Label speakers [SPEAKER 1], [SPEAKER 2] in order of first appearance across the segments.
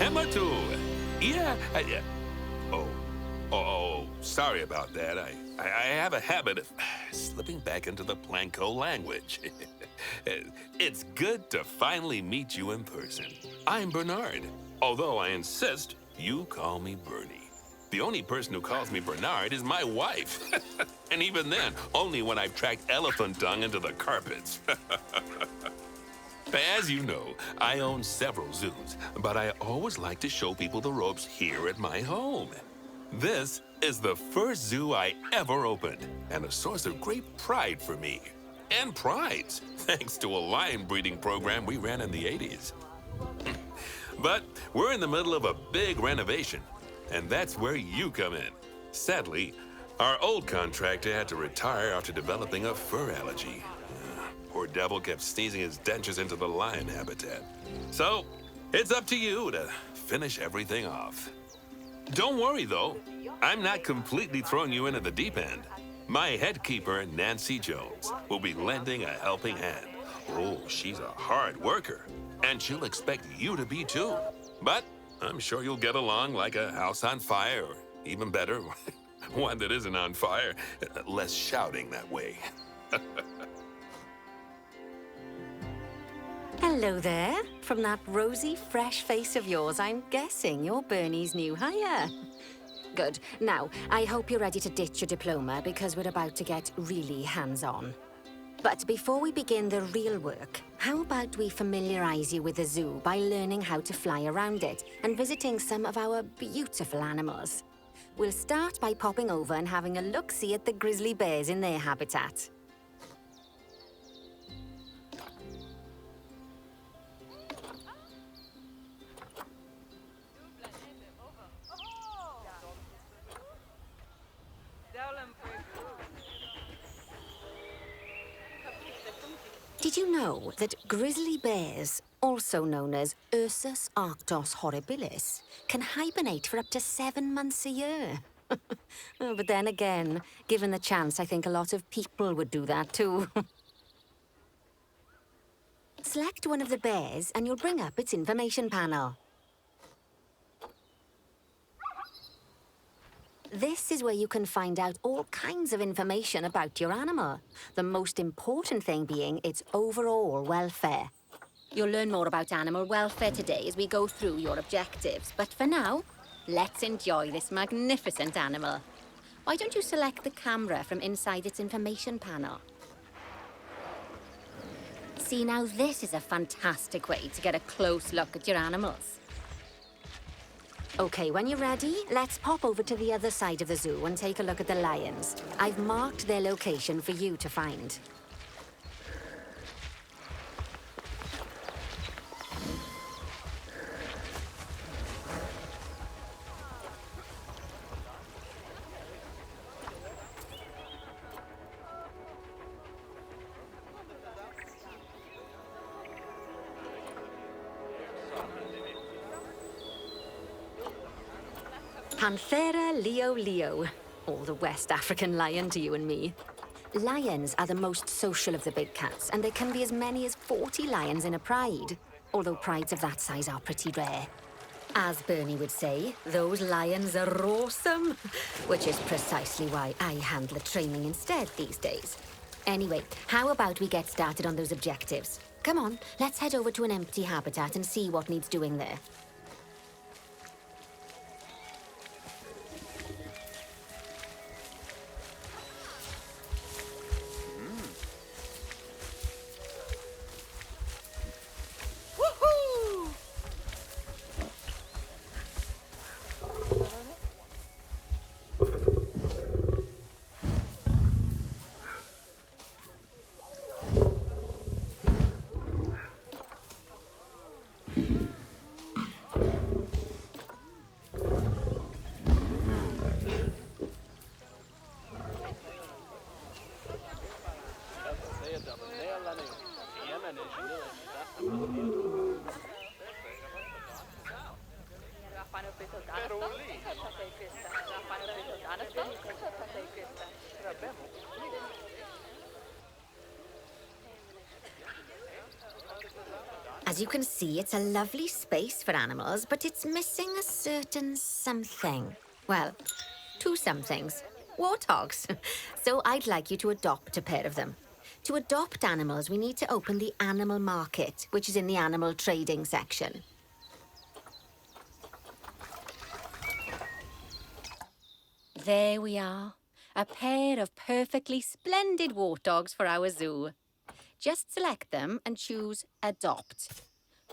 [SPEAKER 1] Hematu. Yeah, oh, sorry about that. I have a habit of slipping back into the Planko language. It's good to finally meet you in person. I'm Bernard, although I insist you call me Bernie. The only person who calls me Bernard is my wife. And even then, only when I've tracked elephant dung into the carpets. As you know, I own several zoos, but I always like to show people the ropes here at my home. This is the first zoo I ever opened, and a source of great pride for me. And prides, thanks to a lion breeding program we ran in the 80s. But we're in the middle of a big renovation, and that's where you come in. Sadly, our old contractor had to retire after developing a fur allergy. Poor devil kept sneezing his dentures into the lion habitat. So, it's up to you to finish everything off. Don't worry, though. I'm not completely throwing you in at the deep end. My head keeper, Nancy Jones, will be lending a helping hand. Oh, she's a hard worker, and she'll expect you to be too. But I'm sure you'll get along like a house on fire, or even better, one that isn't on fire. Less shouting that way.
[SPEAKER 2] Hello there. From that rosy, fresh face of yours, I'm guessing you're Bernie's new hire. Good. Now, I hope you're ready to ditch your diploma because we're about to get really hands-on. But before we begin the real work, how about we familiarize you with the zoo by learning how to fly around it and visiting some of our beautiful animals? We'll start by popping over and having a look-see at the grizzly bears in their habitat. Did you know that grizzly bears, also known as Ursus arctos horribilis, can hibernate for up to 7 months a year? Oh, but then again, given the chance, I think a lot of people would do that too. Select one of the bears and you'll bring up its information panel. This is where you can find out all kinds of information about your animal. The most important thing being its overall welfare. You'll learn more about animal welfare today as we go through your objectives. But for now, let's enjoy this magnificent animal. Why don't you select the camera from inside its information panel? See, now this is a fantastic way to get a close look at your animals. Okay, when you're ready, let's pop over to the other side of the zoo and take a look at the lions. I've marked their location for you to find. Panthera leo leo, or the West African lion to you and me. Lions are the most social of the big cats, and there can be as many as 40 lions in a pride, although prides of that size are pretty rare. As Bernie would say, those lions are awesome, which is precisely why I handle the training instead these days. Anyway, how about we get started on those objectives? Come on, let's head over to an empty habitat and see what needs doing there. As you can see, it's a lovely space for animals, but it's missing a certain something. Well, two somethings. Warthogs. So I'd like you to adopt a pair of them. To adopt animals, we need to open the animal market, which is in the animal trading section. There we are. A pair of perfectly splendid warthogs for our zoo. Just select them and choose Adopt.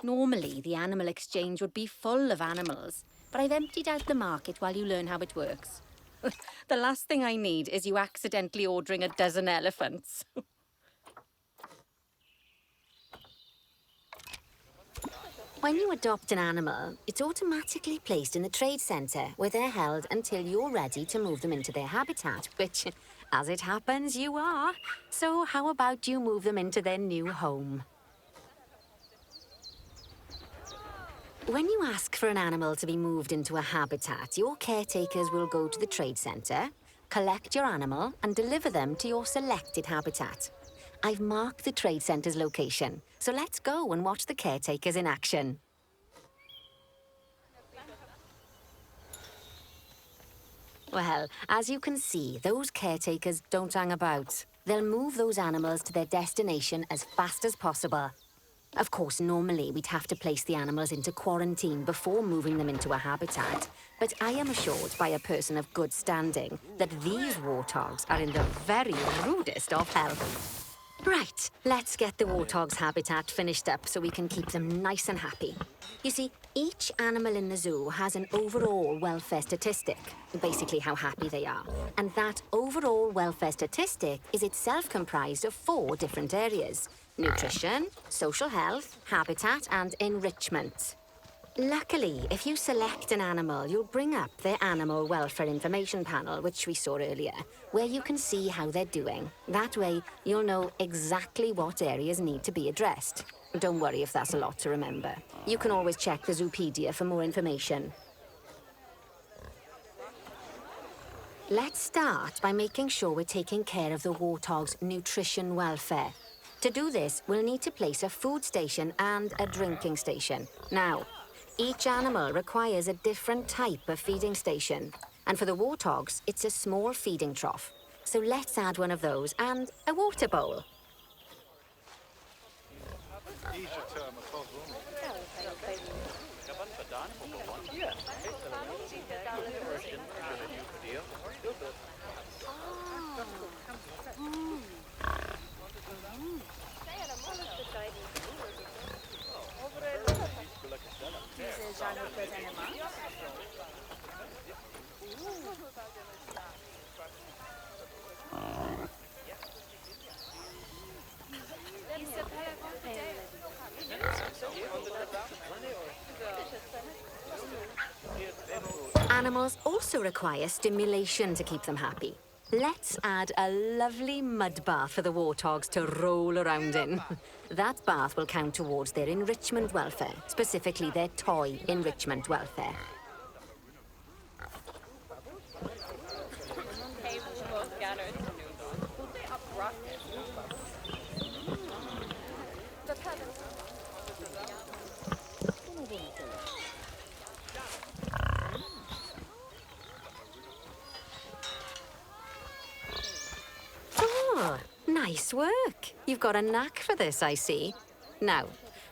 [SPEAKER 2] Normally, the animal exchange would be full of animals, but I've emptied out the market while you learn how it works. The last thing I need is you accidentally ordering a dozen elephants. When you adopt an animal, it's automatically placed in the trade centre, where they're held until you're ready to move them into their habitat, which, as it happens, you are. So how about you move them into their new home? When you ask for an animal to be moved into a habitat, your caretakers will go to the trade centre, collect your animal, and deliver them to your selected habitat. I've marked the trade centre's location, so let's go and watch the caretakers in action. Well, as you can see, those caretakers don't hang about. They'll move those animals to their destination as fast as possible. Of course, normally we'd have to place the animals into quarantine before moving them into a habitat, but I am assured by a person of good standing that these warthogs are in the very rudest of health. Right, let's get the warthog's habitat finished up so we can keep them nice and happy. You see, each animal in the zoo has an overall welfare statistic, basically how happy they are. And that overall welfare statistic is itself comprised of 4 different areas: nutrition, social health, habitat, and enrichment. Luckily, if you select an animal, you'll bring up their animal welfare information panel, which we saw earlier, where you can see how they're doing. That way, you'll know exactly what areas need to be addressed. Don't worry if that's a lot to remember. You can always check the Zoopedia for more information. Let's start by making sure we're taking care of the warthog's nutrition welfare. To do this, we'll need to place a food station and a drinking station. Now, each animal requires a different type of feeding station. And for the warthogs, it's a small feeding trough. So let's add one of those and a water bowl. Animals also require stimulation to keep them happy. Let's add a lovely mud bath for the warthogs to roll around in. That bath will count towards their enrichment welfare, specifically their toy enrichment welfare. Nice work. You've got a knack for this, I see. Now,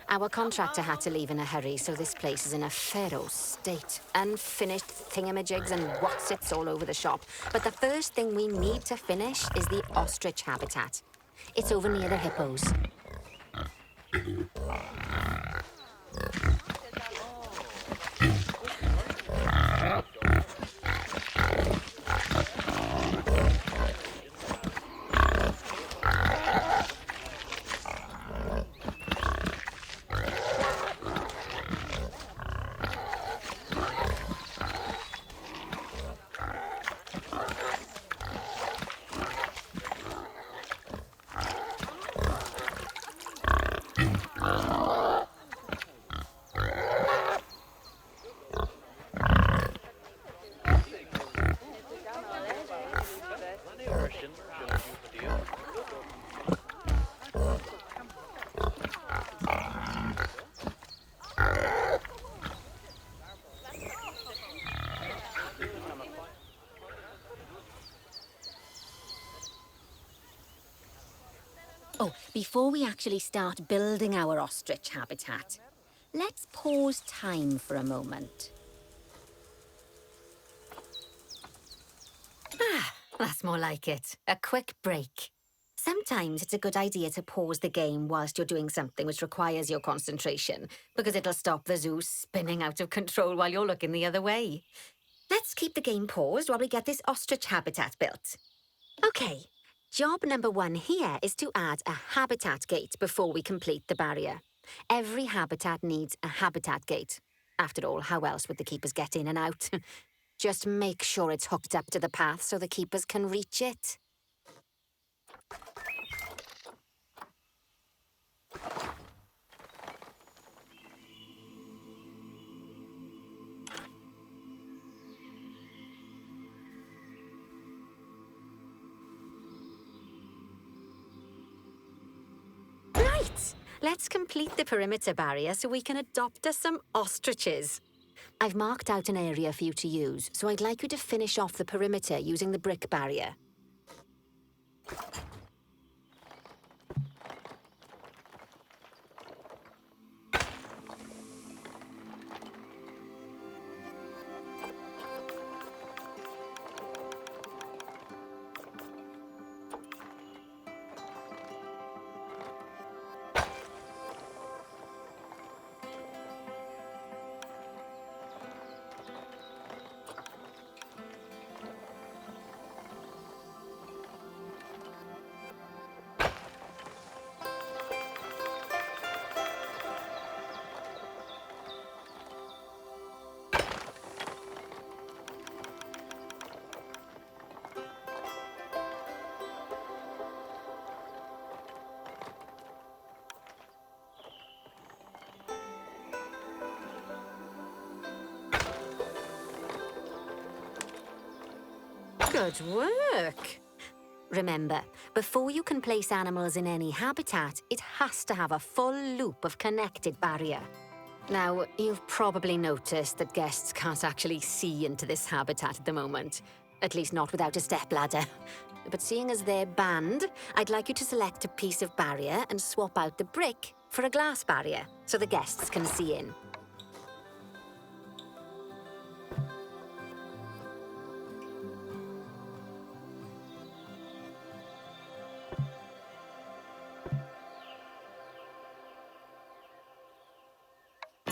[SPEAKER 2] our contractor had to leave in a hurry, so this place is in a pharaoh state. Unfinished thingamajigs and whatsits all over the shop. But the first thing we need to finish is the ostrich habitat. It's over near the hippos. Oh, before we actually start building our ostrich habitat, let's pause time for a moment. Ah, that's more like it. A quick break. Sometimes it's a good idea to pause the game whilst you're doing something which requires your concentration, because it'll stop the zoo spinning out of control while you're looking the other way. Let's keep the game paused while we get this ostrich habitat built. Okay, job number 1 here is to add a habitat gate before we complete the barrier. Every habitat needs a habitat gate. After all, how else would the keepers get in and out? Just make sure it's hooked up to the path so the keepers can reach it. Right, let's complete the perimeter barrier so we can adopt us some ostriches. I've marked out an area for you to use, so I'd like you to finish off the perimeter using the brick barrier. Good work! Remember, before you can place animals in any habitat, it has to have a full loop of connected barrier. Now, you've probably noticed that guests can't actually see into this habitat at the moment. At least not without a stepladder. But seeing as they're banned, I'd like you to select a piece of barrier and swap out the brick for a glass barrier, so the guests can see in.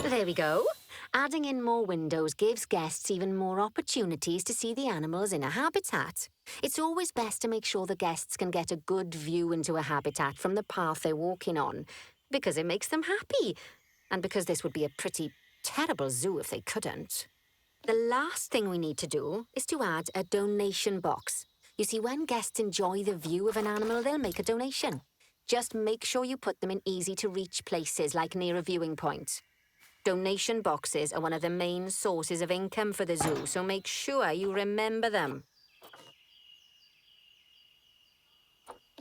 [SPEAKER 2] There we go. Adding in more windows gives guests even more opportunities to see the animals in a habitat. It's always best to make sure the guests can get a good view into a habitat from the path they're walking on, because it makes them happy, and because this would be a pretty terrible zoo if they couldn't. The last thing we need to do is to add a donation box. You see, when guests enjoy the view of an animal, they'll make a donation. Just make sure you put them in easy-to-reach places, like near a viewing point. Donation boxes are one of the main sources of income for the zoo, so make sure you remember them.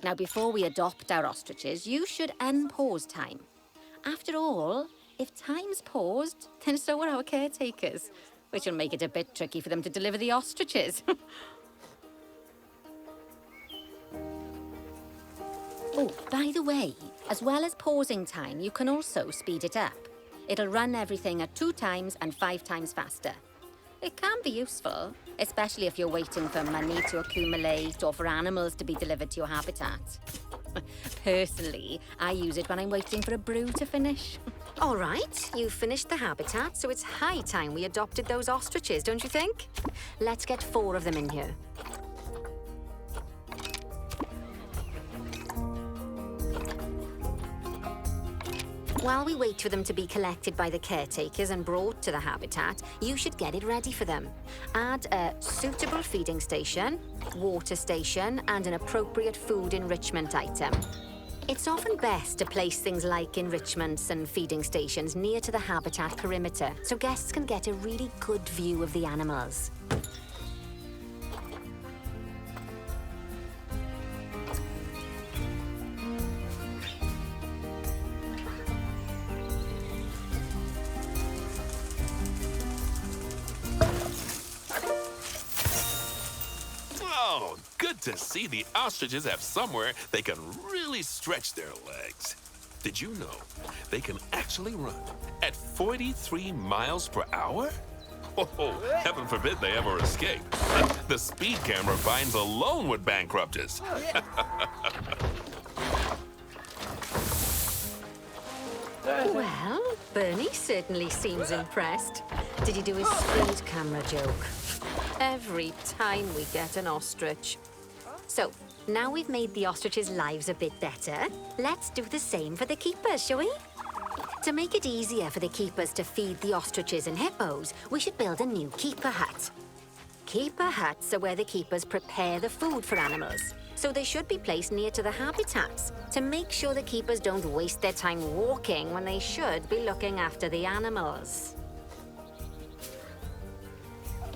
[SPEAKER 2] Now, before we adopt our ostriches, you should unpause time. After all, if time's paused, then so are our caretakers, which will make it a bit tricky for them to deliver the ostriches. Oh, by the way, as well as pausing time, you can also speed it up. It'll run everything at 2 times and 5 times faster. It can be useful, especially if you're waiting for money to accumulate or for animals to be delivered to your habitat. Personally, I use it when I'm waiting for a brew to finish. All right, you've finished the habitat, so it's high time we adopted those ostriches, don't you think? Let's get 4 of them in here. While we wait for them to be collected by the caretakers and brought to the habitat, you should get it ready for them. Add a suitable feeding station, water station, and an appropriate food enrichment item. It's often best to place things like enrichments and feeding stations near to the habitat perimeter, so guests can get a really good view of the animals.
[SPEAKER 1] Oh, good to see the ostriches have somewhere they can really stretch their legs. Did you know they can actually run at 43 miles per hour? Oh, heaven forbid they ever escape. The speed camera fines alone would bankrupt us.
[SPEAKER 2] Well, Bernie certainly seems impressed. Did he do his speed camera joke? Every time we get an ostrich. So, now we've made the ostriches' lives a bit better, let's do the same for the keepers, shall we? To make it easier for the keepers to feed the ostriches and hippos, we should build a new keeper hut. Keeper huts are where the keepers prepare the food for animals, so they should be placed near to the habitats to make sure the keepers don't waste their time walking when they should be looking after the animals.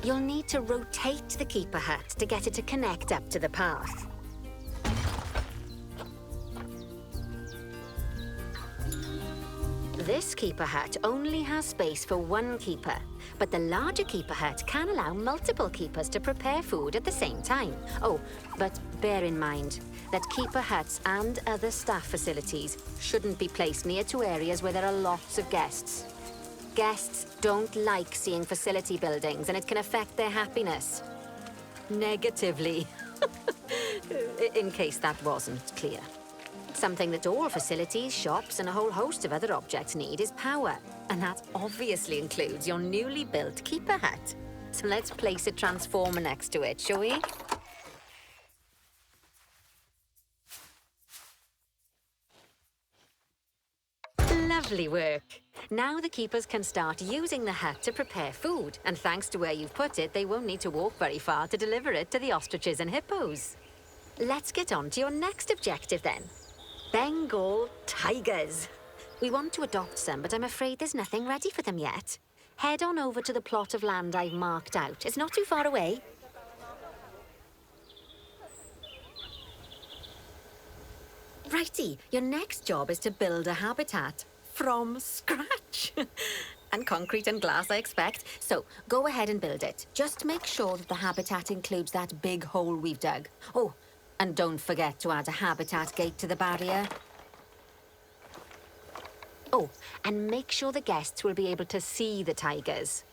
[SPEAKER 2] You'll need to rotate the keeper hut to get it to connect up to the path. This keeper hut only has space for one keeper, but the larger keeper hut can allow multiple keepers to prepare food at the same time. Oh, but bear in mind that keeper huts and other staff facilities shouldn't be placed near to areas where there are lots of guests. Guests don't like seeing facility buildings, and it can affect their happiness. Negatively. In case that wasn't clear. Something that all facilities, shops, and a whole host of other objects need is power. And that obviously includes your newly built keeper hut. So let's place a transformer next to it, shall we? Lovely work. Now the keepers can start using the hut to prepare food, and thanks to where you've put it, they won't need to walk very far to deliver it to the ostriches and hippos. Let's get on to your next objective then. Bengal tigers. We want to adopt some, but I'm afraid there's nothing ready for them yet. Head on over to the plot of land I've marked out. It's not too far away. Righty, your next job is to build a habitat. From scratch. And concrete and glass, I expect. So, go ahead and build it. Just make sure that the habitat includes that big hole we've dug. Oh, and don't forget to add a habitat gate to the barrier. Oh, and make sure the guests will be able to see the tigers.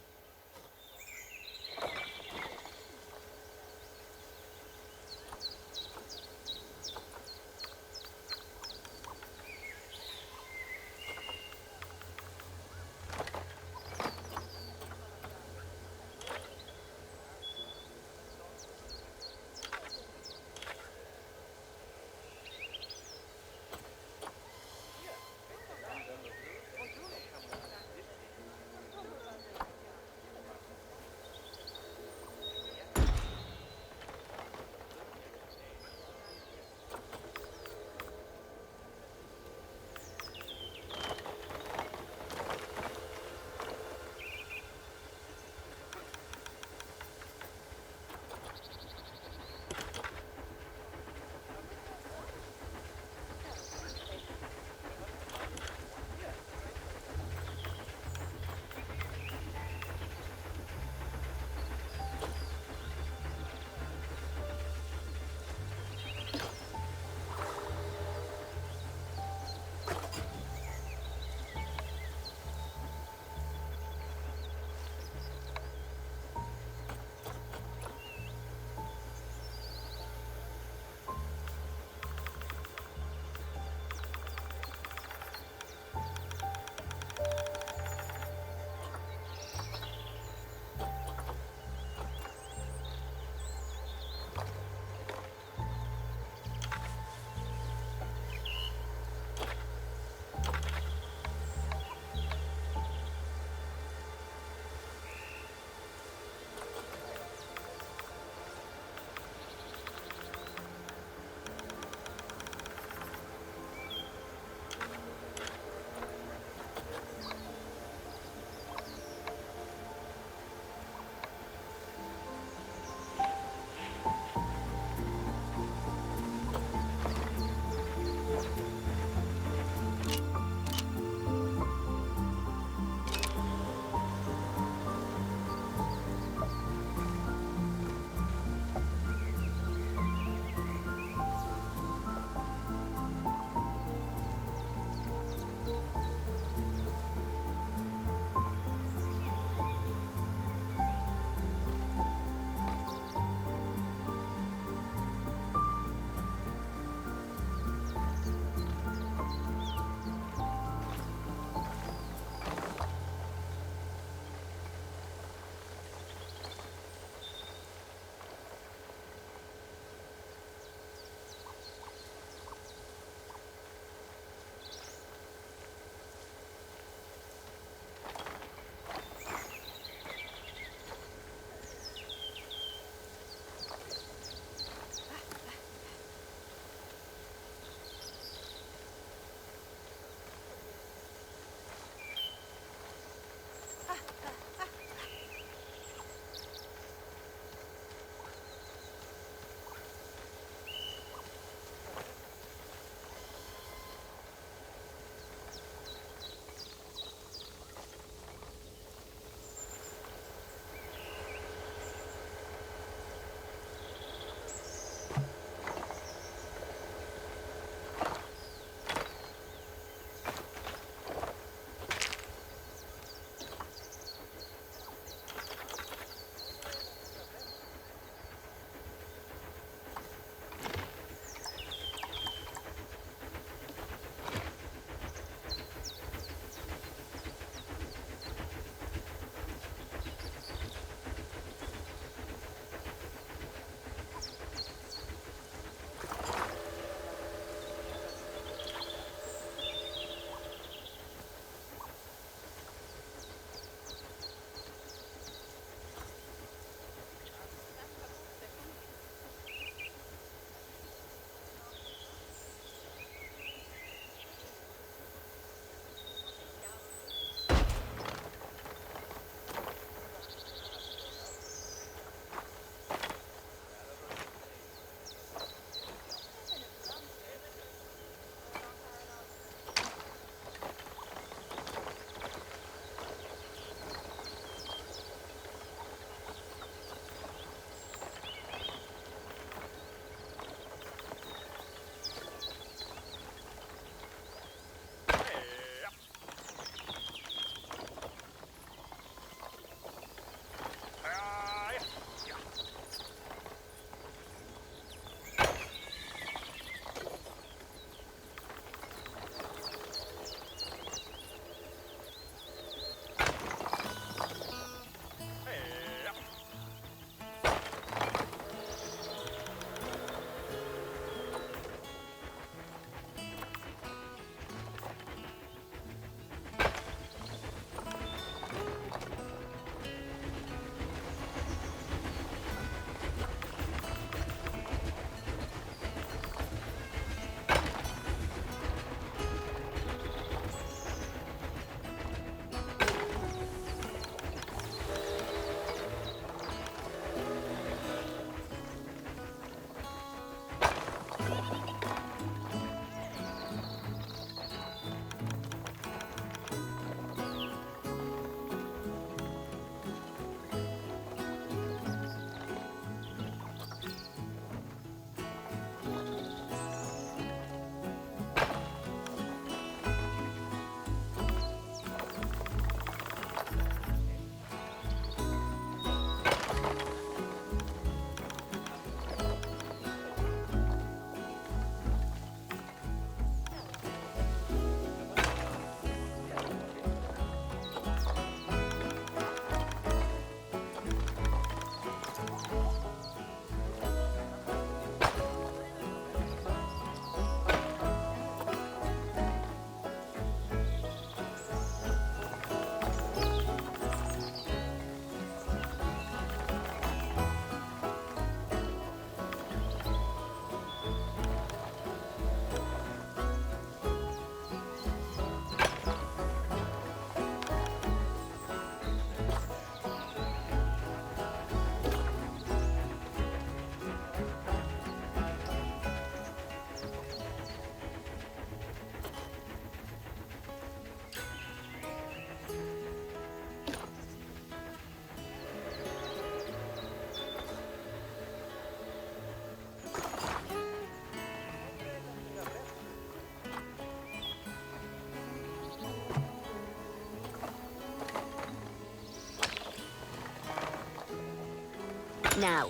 [SPEAKER 2] Now,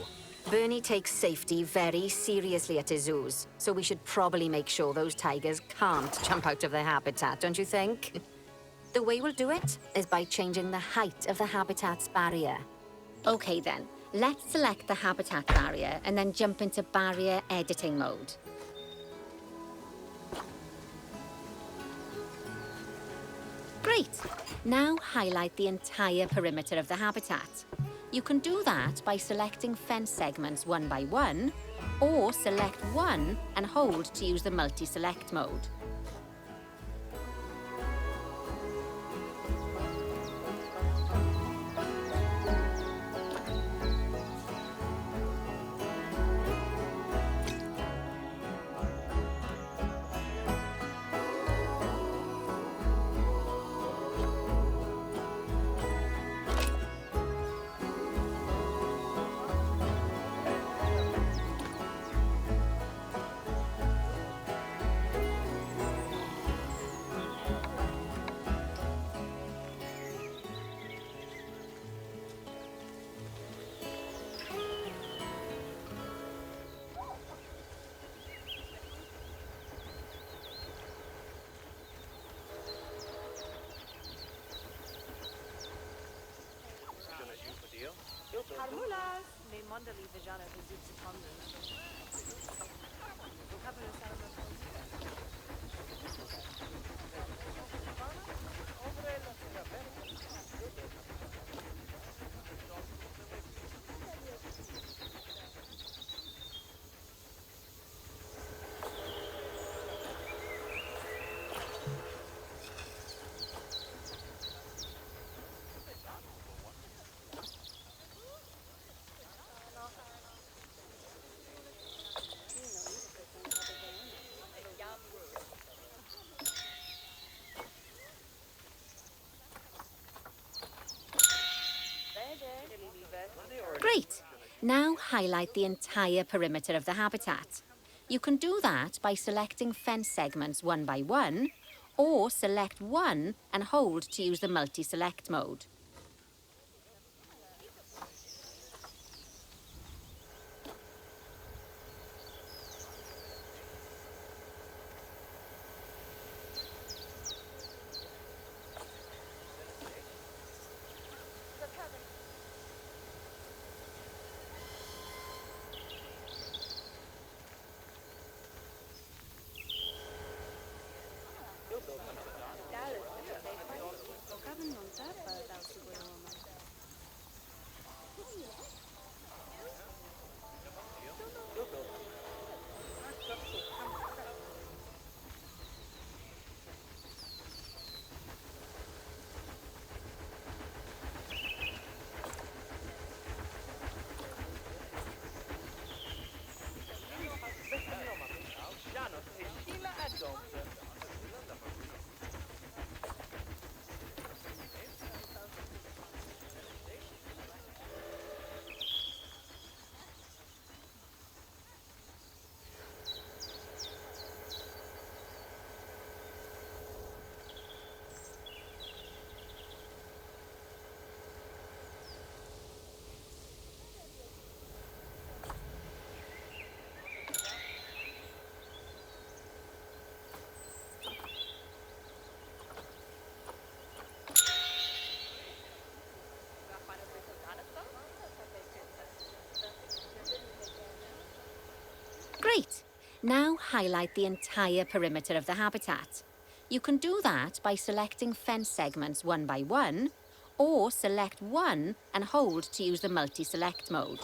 [SPEAKER 2] Bernie takes safety very seriously at his zoos, so we should probably make sure those tigers can't jump out of their habitat, don't you think? The way we'll do it is by changing the height of the habitat's barrier. Okay then, let's select the habitat barrier and then jump into barrier editing mode. Great! Now highlight the entire perimeter of the habitat. You can do that by selecting fence segments one by one, or select one and hold to use the multi-select mode.
[SPEAKER 3] Harmulas, me mondali vijana vizit secondes.
[SPEAKER 2] Great! Now highlight the entire perimeter of the habitat. You can do that by selecting fence segments one by one, or select one and hold to use the multi-select mode. Great! Now highlight the entire perimeter of the habitat. You can do that by selecting fence segments one by one, or select one and hold to use the multi-select mode.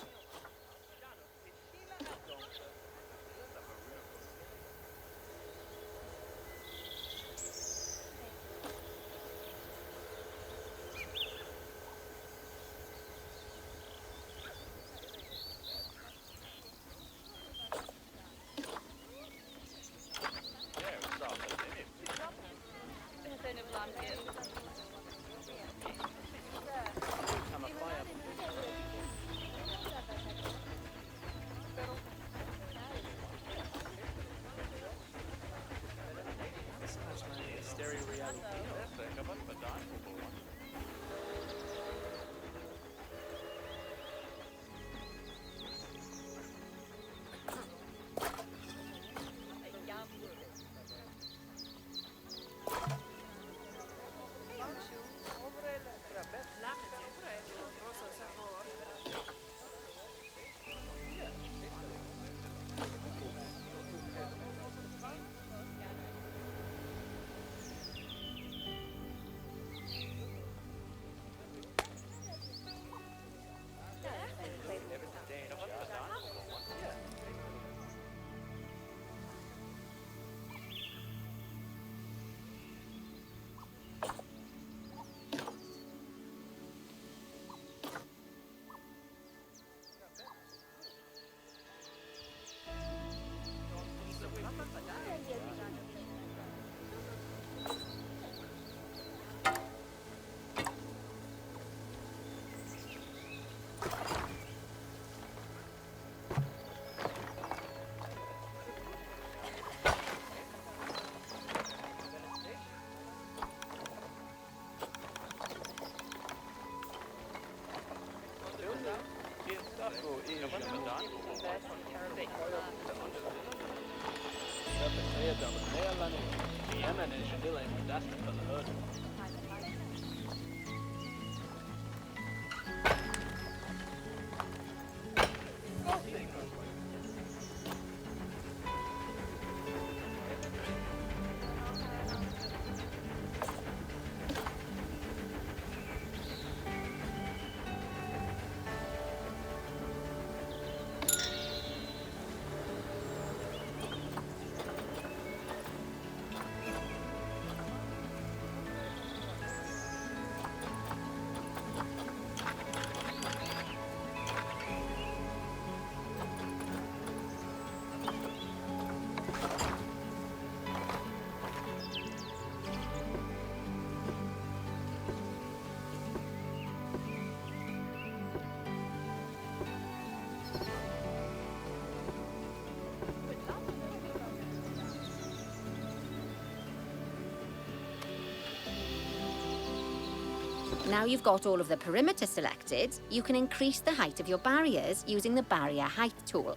[SPEAKER 2] Now you've got all of the perimeter selected, you can increase the height of your barriers using the barrier height tool.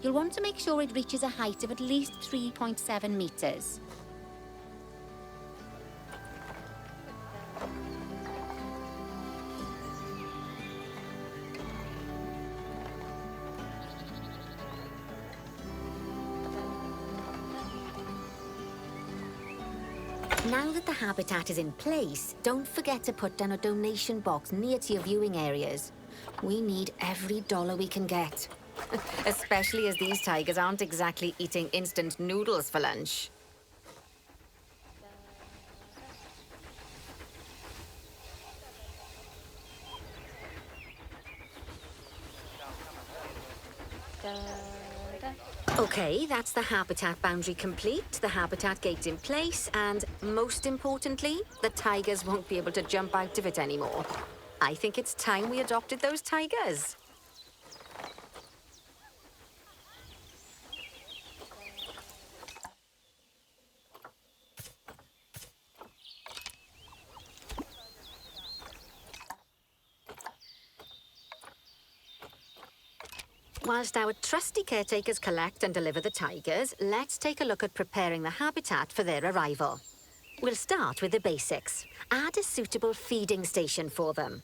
[SPEAKER 2] You'll want to make sure it reaches a height of at least 3.7 meters. Now that the habitat is in place, don't forget to put down a donation box near to your viewing areas. We need every dollar we can get. Especially as these tigers aren't exactly eating instant noodles for lunch. Okay, that's the habitat boundary complete, the habitat gate in place, and most importantly, the tigers won't be able to jump out of it anymore. I think it's time we adopted those tigers. Whilst our trusty caretakers collect and deliver the tigers, let's take a look at preparing the habitat for their arrival. We'll start with the basics. Add a suitable feeding station for them.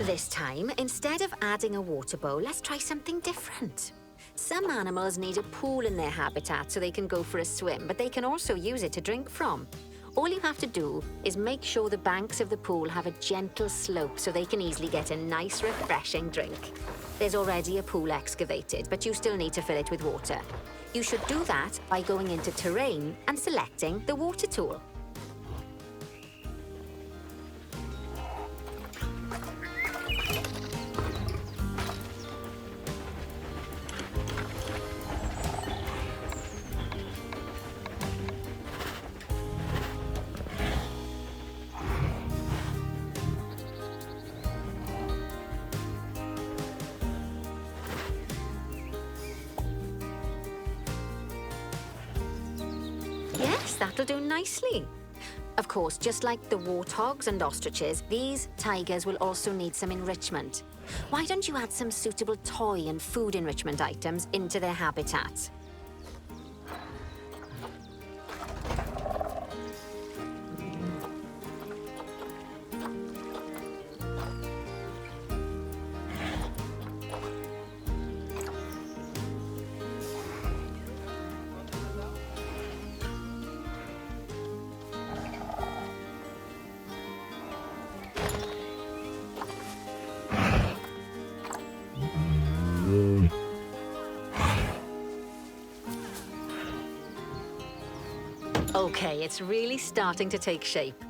[SPEAKER 2] This time, instead of adding a water bowl, let's try something different. Some animals need a pool in their habitat so they can go for a swim, but they can also use it to drink from. All you have to do is make sure the banks of the pool have a gentle slope so they can easily get a nice, refreshing drink. There's already a pool excavated, but you still need to fill it with water. You should do that by going into Terrain and selecting the water tool. Yes, that'll do nicely. Of course, just like the warthogs and ostriches, these tigers will also need some enrichment. Why don't you add some suitable toy and food enrichment items into their habitat? Okay, it's really starting to take shape.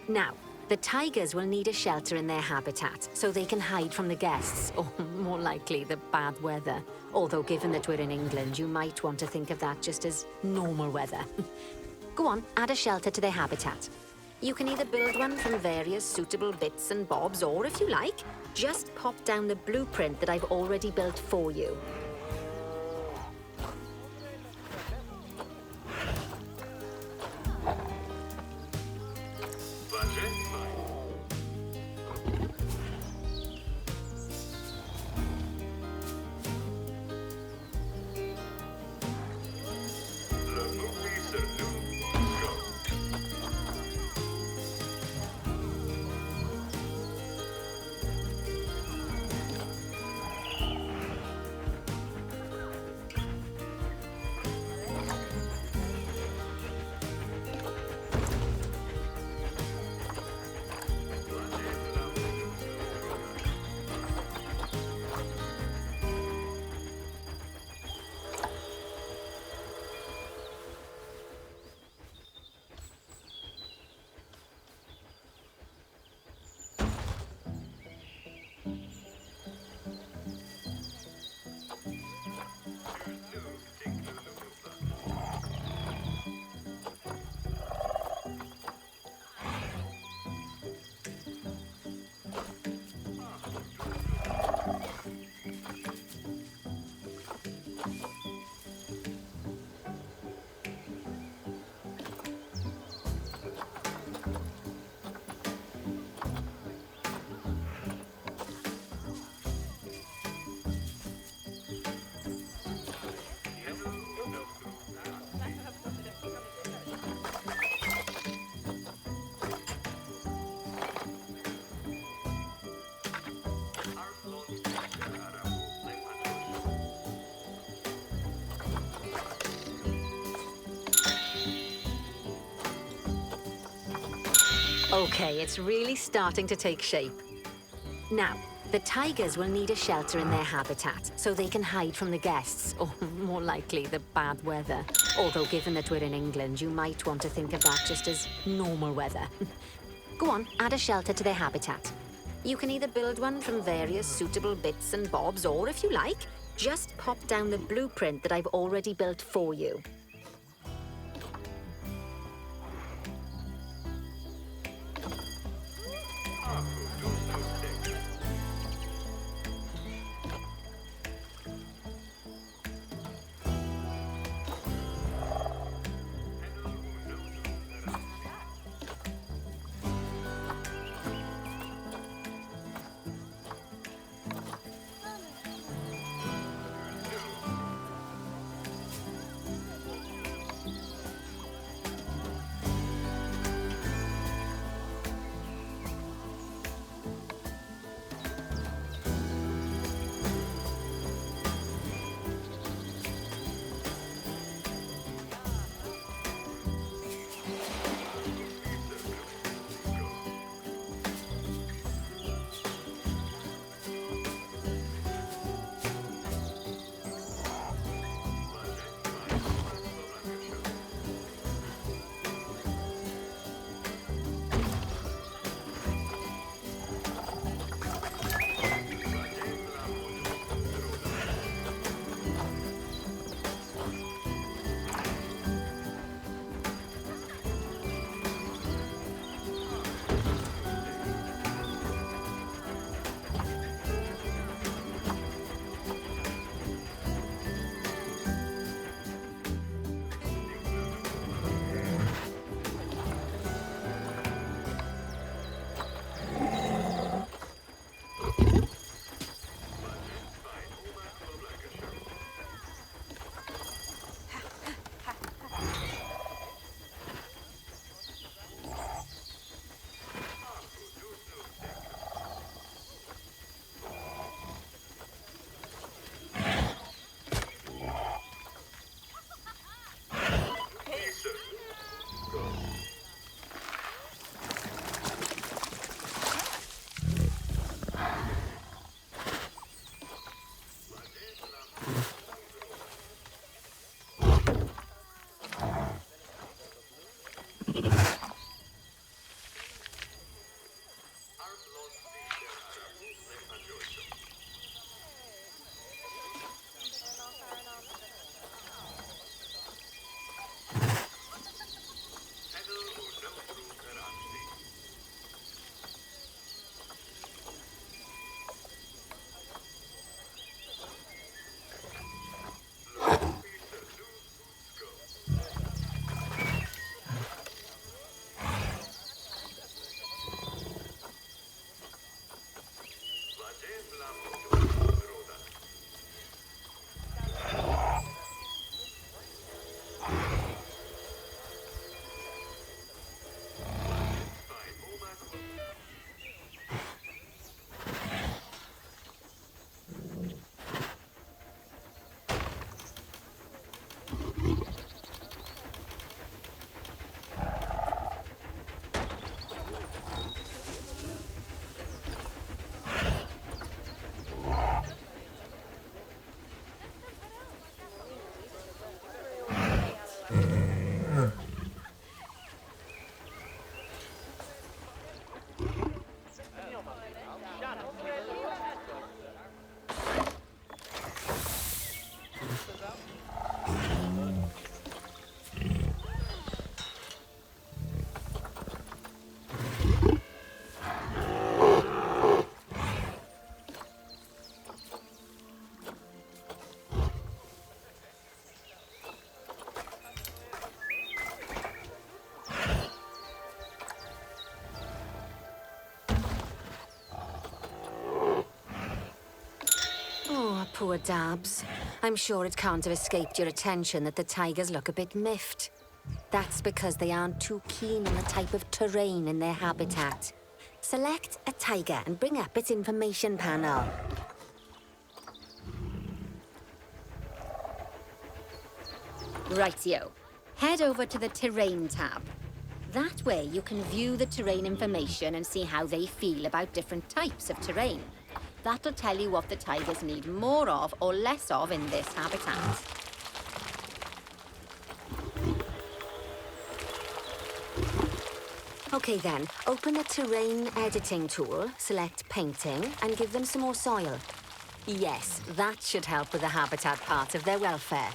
[SPEAKER 2] Now, the tigers will need a shelter in their habitat so they can hide from the guests, or more likely, the bad weather. Although, given that we're in England, you might want to think of that just as normal weather. Go on, add a shelter to their habitat. You can either build one from various suitable bits and bobs, or if you like, just pop down the blueprint that I've already built for you. Okay, it's really starting to take shape. Now, the tigers will need a shelter in their habitat so they can hide from the guests, or more likely, the bad weather. Although, given that we're in England, you might want to think of that just as normal weather. Go on, add a shelter to their habitat. You can either build one from various suitable bits and bobs, or if you like, just pop down the blueprint that I've already built for you. Oh, poor Dabs. I'm sure it can't have escaped your attention that the tigers look a bit miffed. That's because they aren't too keen on the type of terrain in their habitat. Select a tiger and bring up its information panel. Rightio. Head over to the Terrain tab. That way you can view the terrain information and see how they feel about different types of terrain. That'll tell you what the tigers need more of or less of in this habitat. Okay then, open the terrain editing tool, select painting, and give them some more soil. Yes, that should help with the habitat part of their welfare.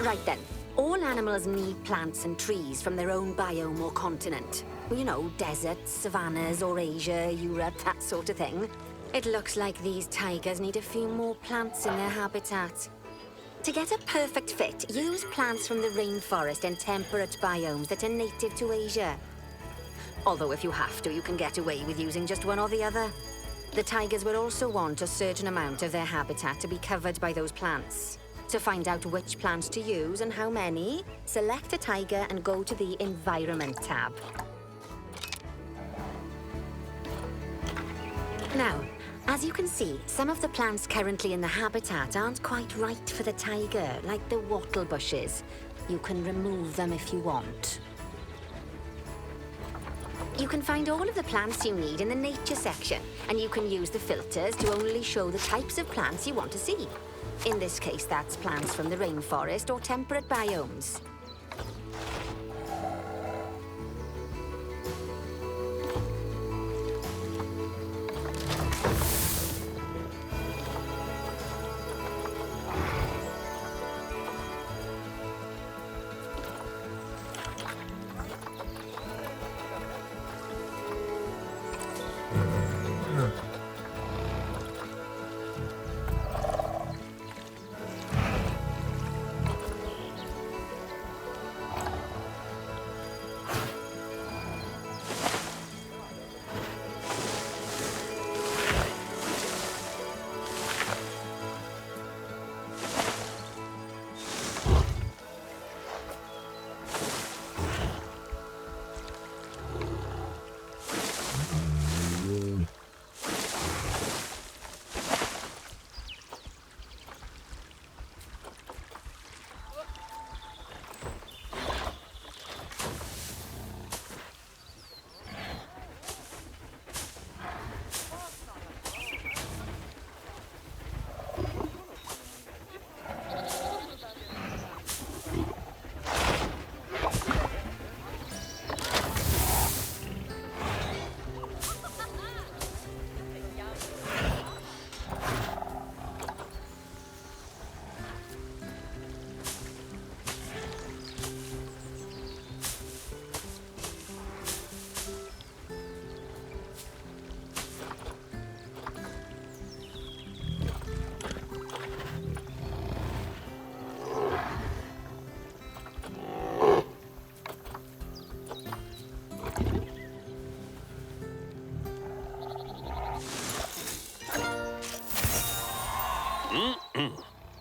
[SPEAKER 2] Right then, all animals need plants and trees from their own biome or continent. You know, deserts, savannas, or Asia, Europe, that sort of thing. It looks like these tigers need a few more plants in their habitat. To get a perfect fit, use plants from the rainforest and temperate biomes that are native to Asia. Although if you have to, you can get away with using just one or the other. The tigers will also want a certain amount of their habitat to be covered by those plants. To find out which plants to use and how many, select a tiger and go to the Environment tab. Now, as you can see, some of the plants currently in the habitat aren't quite right for the tiger, like the wattle bushes. You can remove them if you want. You can find all of the plants you need in the nature section, and you can use the filters to only show the types of plants you want to see. In this case, that's plants from the rainforest or temperate biomes.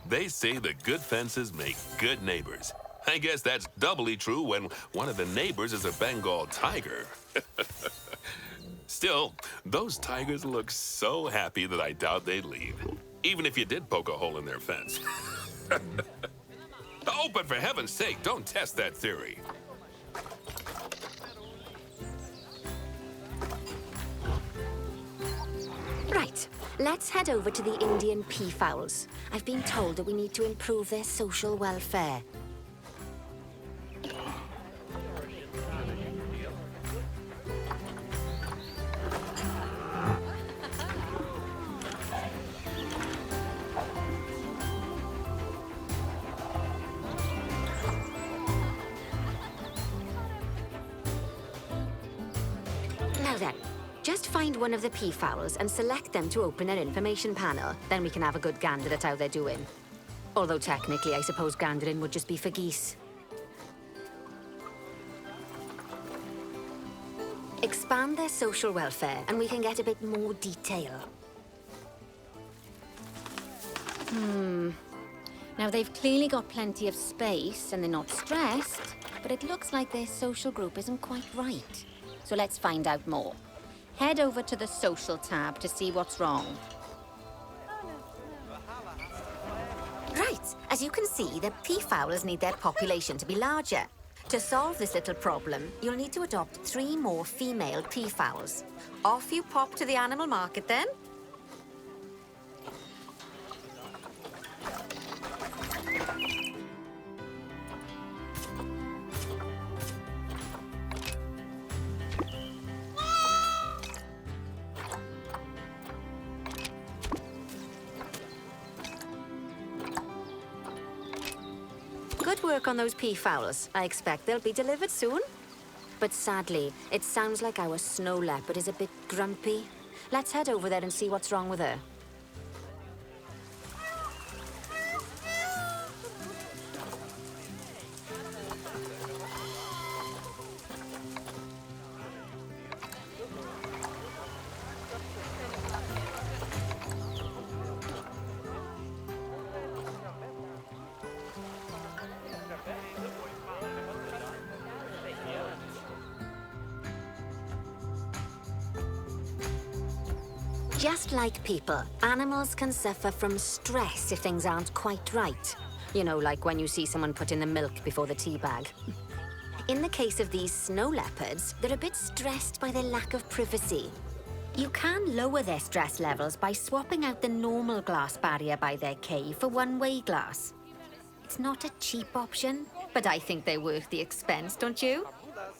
[SPEAKER 1] They say that good fences make good neighbors. I guess that's doubly true when one of the neighbors is a Bengal tiger. Still, those tigers look so happy that I doubt they'd leave, even if you did poke a hole in their fence. Oh, but for heaven's sake, don't test that theory.
[SPEAKER 2] Right, let's head over to the Indian peafowls. I've been told that we need to improve their social welfare. Now then, just find one of the peafowls and select them to open their information panel. Then we can have a good gander at how they're doing. Although technically, I suppose gandering would just be for geese. Expand their social welfare, and we can get a bit more detail. Now, they've clearly got plenty of space, and they're not stressed, but it looks like their social group isn't quite right. So let's find out more. Head over to the social tab to see what's wrong. Right, as you can see, the peafowls need their population to be larger. To solve this little problem, you'll need to adopt 3 more female peafowls. Off you pop to the animal market then. Good work on those peafowls. I expect they'll be delivered soon. But sadly, it sounds like our snow leopard is a bit grumpy. Let's head over there and see what's wrong with her. Just like people, animals can suffer from stress if things aren't quite right. You know, like when you see someone put in the milk before the tea bag. In the case of these snow leopards, they're a bit stressed by their lack of privacy. You can lower their stress levels by swapping out the normal glass barrier by their cave for one-way glass. It's not a cheap option, but I think they're worth the expense, don't you?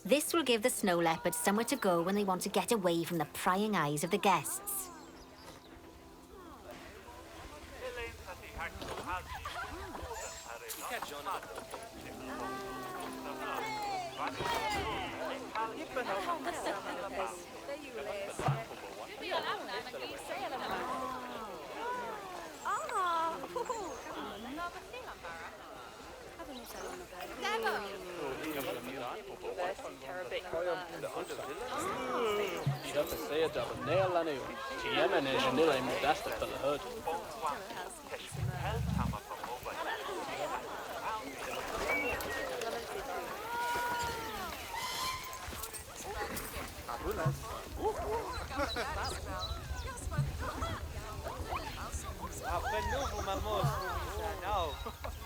[SPEAKER 2] This will give the snow leopards somewhere to go when they want to get away from the prying eyes of the guests.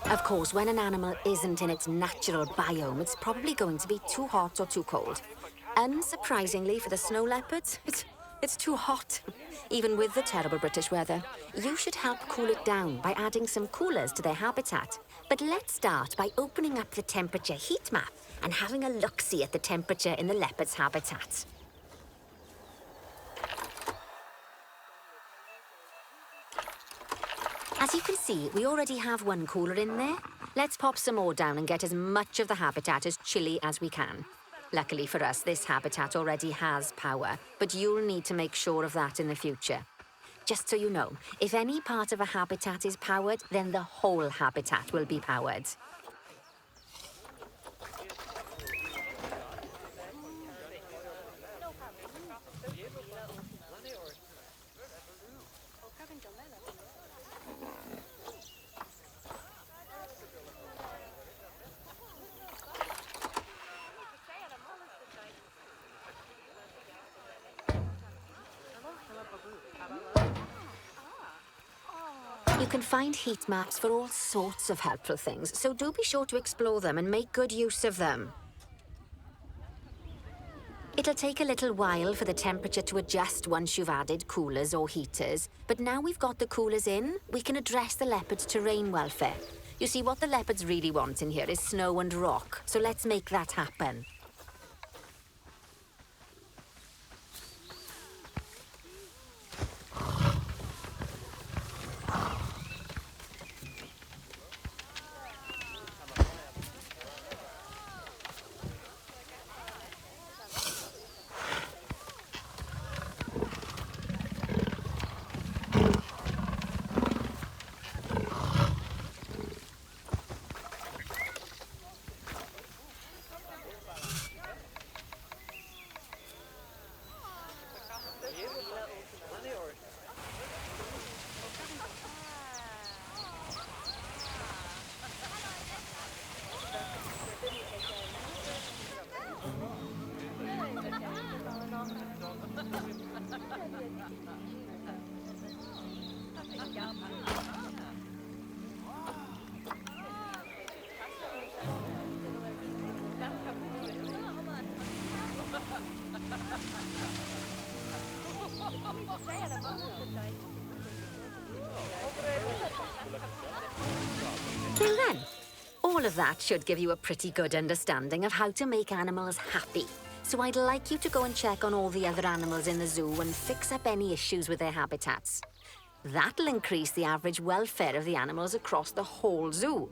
[SPEAKER 2] Of course, when an animal isn't in its natural biome, it's probably going to be too hot or too cold. Unsurprisingly for the snow leopards, it's too hot, even with the terrible British weather. You should help cool it down by adding some coolers to their habitat. But let's start by opening up the temperature heat map and having a look-see at the temperature in the leopard's habitat. As you can see, we already have one cooler in there. Let's pop some more down and get as much of the habitat as chilly as we can. Luckily for us, this habitat already has power, but you'll need to make sure of that in the future. Just so you know, if any part of a habitat is powered, then the whole habitat will be powered. You can find heat maps for all sorts of helpful things, so do be sure to explore them and make good use of them. It'll take a little while for the temperature to adjust once you've added coolers or heaters, but now we've got the coolers in, we can address the leopard's terrain welfare. You see, what the leopards really want in here is snow and rock, so let's make that happen. Now then, all of that should give you a pretty good understanding of how to make animals happy. So I'd like you to go and check on all the other animals in the zoo and fix up any issues with their habitats. That'll increase the average welfare of the animals across the whole zoo.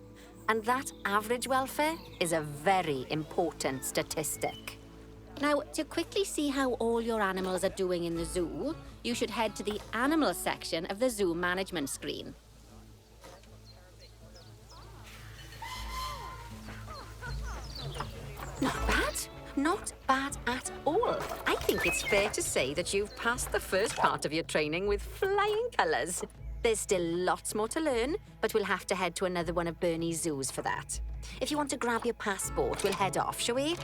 [SPEAKER 2] And that average welfare is a very important statistic. Now, to quickly see how all your animals are doing in the zoo, you should head to the animal section of the zoo management screen. Not bad. Not bad at all. I think it's fair to say that you've passed the first part of your training with flying colours. There's still lots more to learn, but we'll have to head to another one of Bernie's zoos for that. If you want to grab your passport, we'll head off, shall we?